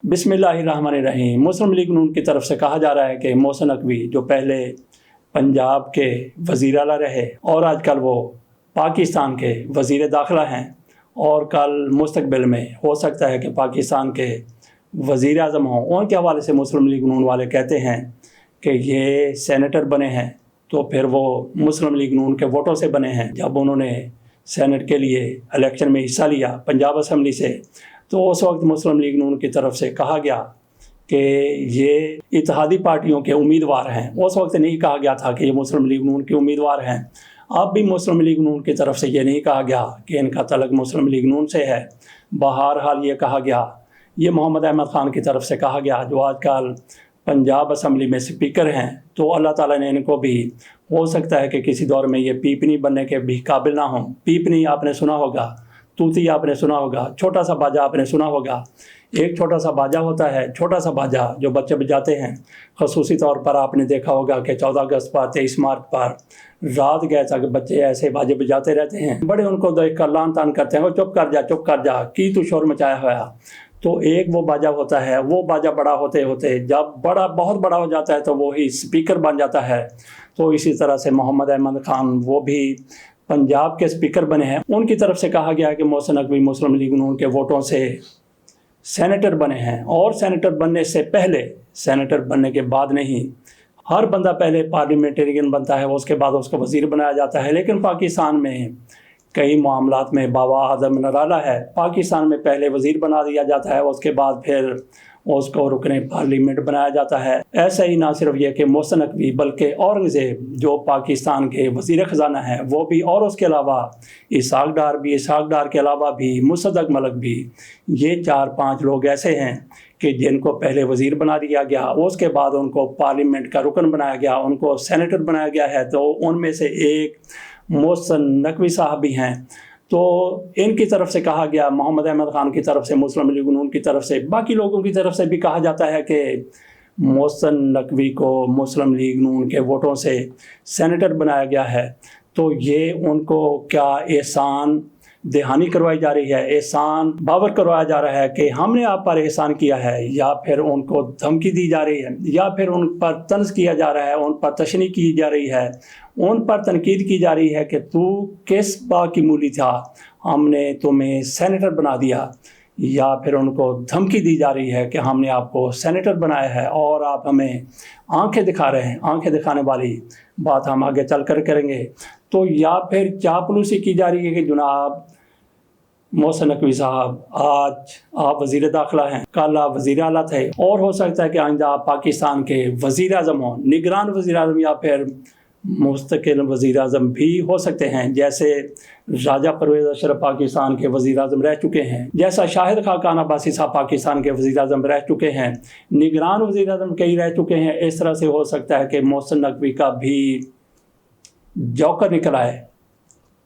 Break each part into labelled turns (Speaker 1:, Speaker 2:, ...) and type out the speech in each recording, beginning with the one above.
Speaker 1: बिस्मिल्लाहिर्रहमानिर्रहीम। मुस्लिम लीग नून की तरफ से कहा जा रहा है कि मोहसिन नकवी जो पहले पंजाब के वज़ीर आला रहे और आजकल वो पाकिस्तान के वज़ीर दाखिला हैं और कल मुस्तकबिल में हो सकता है कि पाकिस्तान के वज़ीर आज़म हों, उनके हवाले से मुस्लिम लीग नून वाले कहते हैं कि ये सेनेटर बने हैं तो फिर वो मुस्लिम लीग नून के वोटों से बने हैं। जब उन्होंने सेनेट के लिए इलेक्शन में हिस्सा लिया पंजाब असम्बली से, तो उस वक्त मुस्लिम लीग नून की तरफ से कहा गया कि ये इत्तेहादी पार्टियों के उम्मीदवार हैं। उस वक्त नहीं कहा गया था कि ये मुस्लिम लीग नून के उम्मीदवार हैं। अब भी मुस्लिम लीग नून की तरफ से ये नहीं कहा गया कि इनका तल्लुक़ मुस्लिम लीग नून से है। बहरहाल ये कहा गया, ये मोहम्मद अहमद ख़ान की तरफ से कहा गया जो आजकल पंजाब असम्बली में स्पीकर हैं, तो अल्लाह ताला ने इनको भी हो सकता है कि किसी दौर में ये पीपनी बनने के भी काबिल ना हों। पीपनी आपने सुना होगा, तूती आपने सुना होगा, छोटा सा बाजा आपने सुना होगा। एक छोटा सा बाजा होता है, छोटा सा बाजा जो बच्चे बजाते हैं। ख़ुसूसी तौर पर आपने देखा होगा कि 14 अगस्त पर 23 मार्च पर रात गए तक बच्चे ऐसे बाजे बजाते रहते हैं। बड़े उनको देख कर लान तान करते हैं, वो चुप कर जा की तू शोर मचाया हुआ। तो एक वो बाजा होता है, वो बाजा बड़ा होते होते जब बहुत बड़ा हो जाता है तो वो ही स्पीकर बन जाता है। तो इसी तरह से मोहम्मद अहमद ख़ान वो भी पंजाब के स्पीकर बने हैं। उनकी तरफ से कहा गया कि मोहसिन नकवी मुस्लिम लीग नून के वोटों से सेनेटर बने हैं और सेनेटर बनने से पहले, सेनेटर बनने के बाद नहीं। हर बंदा पहले पार्लियामेंटेरियन बनता है, उसके बाद उसको वज़ीर बनाया जाता है। लेकिन पाकिस्तान में कई मामलात में बाबा आदम नराला है। पाकिस्तान में पहले वज़ीर बना दिया जाता है, उसके बाद फिर उसको रुकने पार्लियामेंट बनाया जाता है। ऐसा ही ना सिर्फ ये कि मोहसिन नकवी बल्कि औरंगज़ेब जो पाकिस्तान के वज़ीर ख़जाना है वो भी, और उसके अलावा इसहाक डार के अलावा भी मुसद्दक़ मलिक भी, ये 4-5 लोग ऐसे हैं कि जिनको पहले वज़ीर बना दिया गया, उसके बाद उनको पार्लियामेंट का रुकन बनाया गया, उनको सेनेटर बनाया गया है। तो उनमें से एक मोहसिन नकवी साहब भी हैं। तो इनकी तरफ से कहा गया, मोहम्मद अहमद ख़ान की तरफ से, मुस्लिम लीग नून की तरफ से, बाकी लोगों की तरफ से भी कहा जाता है कि मोहसिन नकवी को मुस्लिम लीग नून के वोटों से सेनेटर बनाया गया है। तो ये उनको क्या एहसान दहानी करवाई जा रही है, एहसान बावर करवाया जा रहा है कि हमने आप पर एहसान किया है, या फिर उनको धमकी दी जा रही है, या फिर उन पर तंज किया जा रहा है, उन पर तशनी की जा रही है, उन पर तनकीद की जा रही है कि तू किस बात की मूली था, हमने तुम्हें सेनेटर बना दिया। या फिर उनको धमकी दी जा रही है कि हमने आपको सेनेटर बनाया है और आप हमें आंखें दिखा रहे हैं। आंखें दिखाने वाली बात हम आगे चल कर करेंगे। तो या फिर चापलूसी की जा रही है कि जनाब मोहसिन नकवी साहब, आज आप वज़ीर दाखिला हैं, कल आप वज़ीर आला थे, और हो सकता है कि आइंदा आप पाकिस्तान के वज़ीर आज़म हों, निगरान वज़ीर आज़म, या फिर मुस्तकिल वज़ीर आज़म भी हो सकते हैं। जैसे राजा परवेज़ अशरफ पाकिस्तान के वज़ीर आज़म रह चुके हैं, जैसा शाहिद खाकान अब्बासी साहब पाकिस्तान के वज़ीर आज़म रह चुके हैं, निगरान वज़ीर आज़म कई रह चुके हैं। इस तरह से हो सकता है कि मोहसिन नकवी का भी जौकर निकल आए,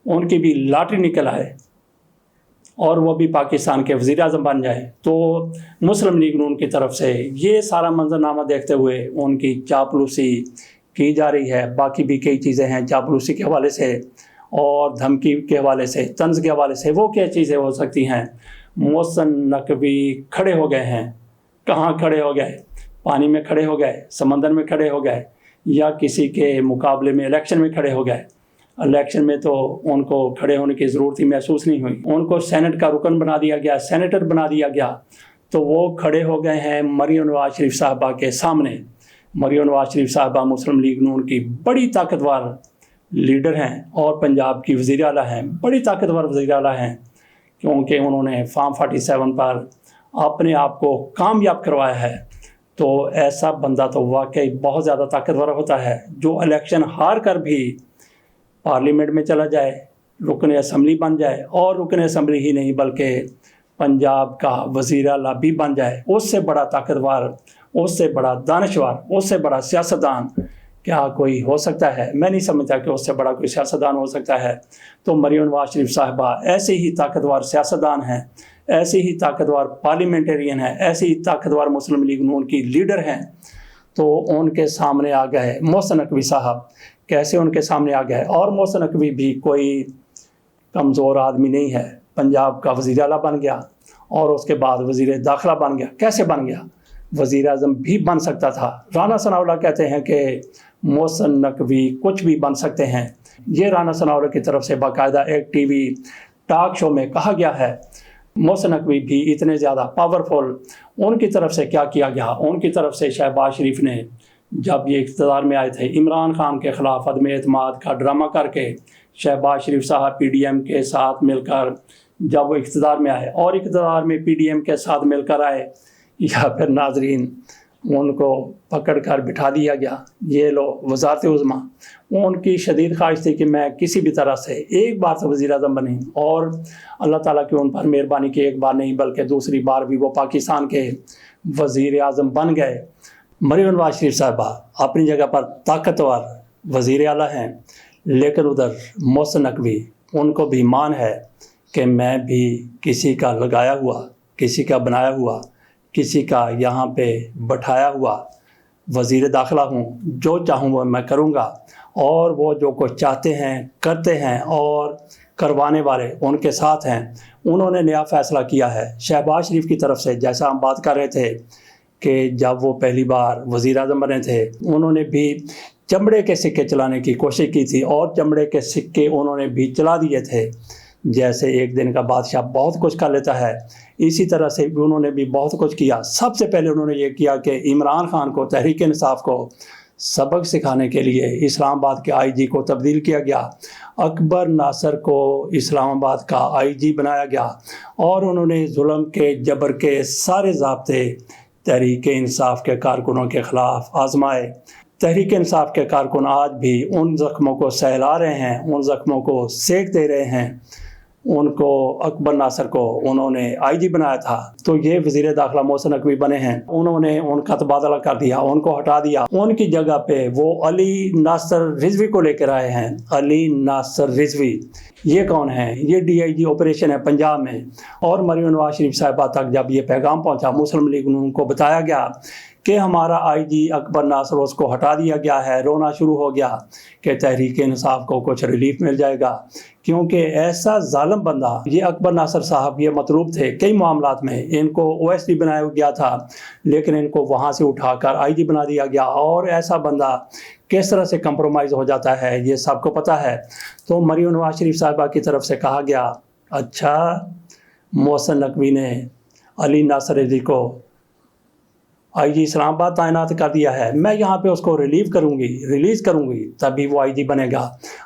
Speaker 1: उनकी भी लॉटरी निकल आए और वो भी पाकिस्तान के वज़ीर आज़म बन जाए। तो मुस्लिम लीग नून की तरफ से ये सारा मंजरनामा देखते हुए उनकी चापलूसी की जा रही है। बाकी भी कई चीज़ें हैं चापलूसी के हवाले से और धमकी के हवाले से, तंज के हवाले से। वो क्या चीज़ें हो सकती हैं? मोहसिन नकवी खड़े हो गए हैं, कहाँ खड़े हो गए? पानी में खड़े हो गए, समंदर में खड़े हो गए, या किसी के मुकाबले में इलेक्शन में खड़े हो गए? इलेक्शन में तो उनको खड़े होने की ज़रूरत ही महसूस नहीं हुई। उनको सेनेट का रुकन बना दिया गया, सेनेटर बना दिया गया। तो वो खड़े हो गए हैं मरियम नवाज शरीफ साहबा के सामने। मरियम नवाज शरीफ साहबा मुस्लिम लीग नून की बड़ी ताकतवर लीडर हैं और पंजाब की वज़ीर आला हैं, बड़ी ताकतवर वज़ीर आला हैं, क्योंकि उन्होंने फार्म 47 पर अपने आप को कामयाब करवाया है। तो ऐसा बंदा तो वाकई बहुत ज़्यादा ताकतवर होता है जो इलेक्शन हार कर भी पार्लियामेंट में चला जाए, रुकन असम्बली बन जाए, और रुकन असम्बली ही नहीं बल्कि पंजाब का वज़ीर आला भी बन जाए। उससे बड़ा ताकतवर, उससे बड़ा दानिशवर, उससे बड़ा सियासतदान क्या कोई हो सकता है? मैं नहीं समझता कि उससे बड़ा कोई सियासतदान हो सकता है। तो मरियम नवाज शरीफ साहिबा ऐसे ही ताकतवर सियासतदान हैं, ऐसे ही ताकतवर पार्लियामेंटेरियन हैं, ऐसे ही ताकतवर मुस्लिम लीग नून की लीडर हैं। तो उनके सामने आ गए मोहसिन नकवी साहब। कैसे उनके सामने आ गए? और मोहसिन नकवी भी कोई कमज़ोर आदमी नहीं है, पंजाब का वज़ीर आला बन गया और उसके बाद वज़ीर दाखिला बन गया। कैसे बन गया? वज़ीर आज़म भी बन सकता था। राना सनाउल्लाह कहते हैं कि मोहसिन नकवी कुछ भी बन सकते हैं। ये राना सनाउल्लाह की तरफ से बाकायदा एक टीवी टॉक शो में कहा गया है। मोहसिन नकवी भी इतने ज़्यादा पावरफुल, उनकी तरफ से क्या किया गया? उनकी तरफ से शहबाज शरीफ ने जब ये इक़्तिदार में आए थे, इमरान खान के ख़िलाफ़ अदम एतमाद का ड्रामा करके शहबाज शरीफ साहब PDM के साथ मिलकर जब वो इक़्तिदार में आए और इक़्तिदार में PDM के साथ मिलकर आए, या फिर नाजरीन उनको पकड़ कर बिठा दिया गया, ये लो वज़ारत उज़्मा। उनकी शदीद ख्वाहिश थी कि मैं किसी भी तरह से एक बार से वज़ीर आज़म बने, और अल्लाह ताला की उन पर मेहरबानी की एक बार नहीं बल्कि दूसरी बार भी वो पाकिस्तान के वज़ीर आज़म बन गए। मरीम नवाज शरीफ साहबा अपनी जगह पर ताकतवर वज़ीर आला हैं, लेकिन उधर मोहसिन नकवी, उनको भी मान है कि मैं भी किसी का लगाया हुआ, किसी का बनाया हुआ, किसी का यहाँ पे बैठाया हुआ वज़ीर दाखिला हूँ। जो चाहूँ वो मैं करूँगा, और वो जो कुछ चाहते हैं करते हैं, और करवाने वाले उनके साथ हैं। उन्होंने नया फ़ैसला किया है शहबाज शरीफ की तरफ से। जैसा हम बात कर रहे थे कि जब वो पहली बार वज़ीर आज़म बने थे, उन्होंने भी चमड़े के सिक्के चलाने की कोशिश की थी, और चमड़े के सिक्के उन्होंने भी चला दिए थे। जैसे एक दिन का बादशाह बहुत कुछ कर लेता है, इसी तरह से उन्होंने भी बहुत कुछ किया। सबसे पहले उन्होंने ये किया कि इमरान खान को, तहरीक इंसाफ को सबक सिखाने के लिए इस्लामाबाद के IG को तब्दील किया गया। अकबर नासर को इस्लामाबाद का IG बनाया गया, और उन्होंने जुल्म के, जबर के सारे ज़ाब्ते तहरीक इंसाफ के कारकुनों के ख़िलाफ़ आजमाए। तहरीक इंसाफ के कारकुन आज भी उन ज़ख्मों को सहला रहे हैं, उन ज़ख्मों को सेक दे रहे हैं। उनको, अकबर नासर को उन्होंने IG बनाया था, तो ये वज़ीर दाखिला मोहसिन नकवी बने हैं। उन्होंने उनका तबादला कर दिया, उनको हटा दिया। उनकी जगह पे वो अली नासर रिजवी को लेकर आए हैं। अली नासर रिजवी ये कौन है? ये DIG ऑपरेशन है पंजाब में। और मरीम नवाज शरीफ साहिबा तक जब ये पैगाम पहुंचा, मुस्लिम लीग को बताया गया कि हमारा IG अकबर नासर, उसको हटा दिया गया है। रोना शुरू हो गया कि तहरीक इंसाफ को कुछ रिलीफ मिल जाएगा, क्योंकि ऐसा जालिम बंदा, ये अकबर नासर साहब ये मतलूब थे कई मामलात में। इनको OSD बनाया गया था, लेकिन इनको वहाँ से उठाकर IG बना दिया गया। और ऐसा बंदा किस तरह से कंप्रोमाइज़ हो जाता है, ये सबको पता है। तो मरीम नवाज शरीफ साहिबा की तरफ से कहा गया, अच्छा मोहसिन नकवी ने अली नासर रिजवी को IG इस्लामाबाद तैनात कर दिया है, मैं यहाँ पे उसको रिलीज़ करूँगी तभी वो IG बनेगा।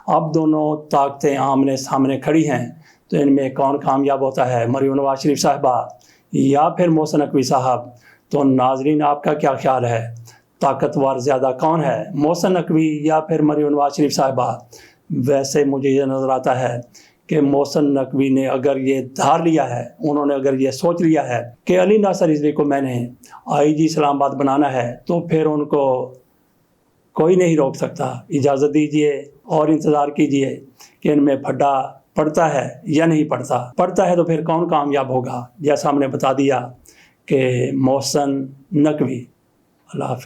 Speaker 1: अब दोनों ताकतें आमने सामने खड़ी हैं, तो इनमें कौन कामयाब होता है, मरीम नवाज शरीफ साहिबा या फिर मोहसिन नकवी साहब? तो नाजरीन आपका क्या ख्याल है, ताकतवर ज़्यादा कौन है, मोहसिन नकवी या फिर मरीम नवाज शरीफ साहिबा? वैसे मुझे ये नज़र आता है कि मोहसिन नकवी ने अगर ये धार लिया है, उन्होंने अगर ये सोच लिया है कि अली नासर रिजवी को मैंने IG इस्लामाबाद बनाना है, तो फिर उनको कोई नहीं रोक सकता। इजाज़त दीजिए और इंतज़ार कीजिए कि इनमें फड्डा पड़ता है या नहीं पड़ता है तो फिर कौन कामयाब होगा। जैसा हमने बता दिया कि मोहसिन नकवी। अल्लाह हाफ़िज़।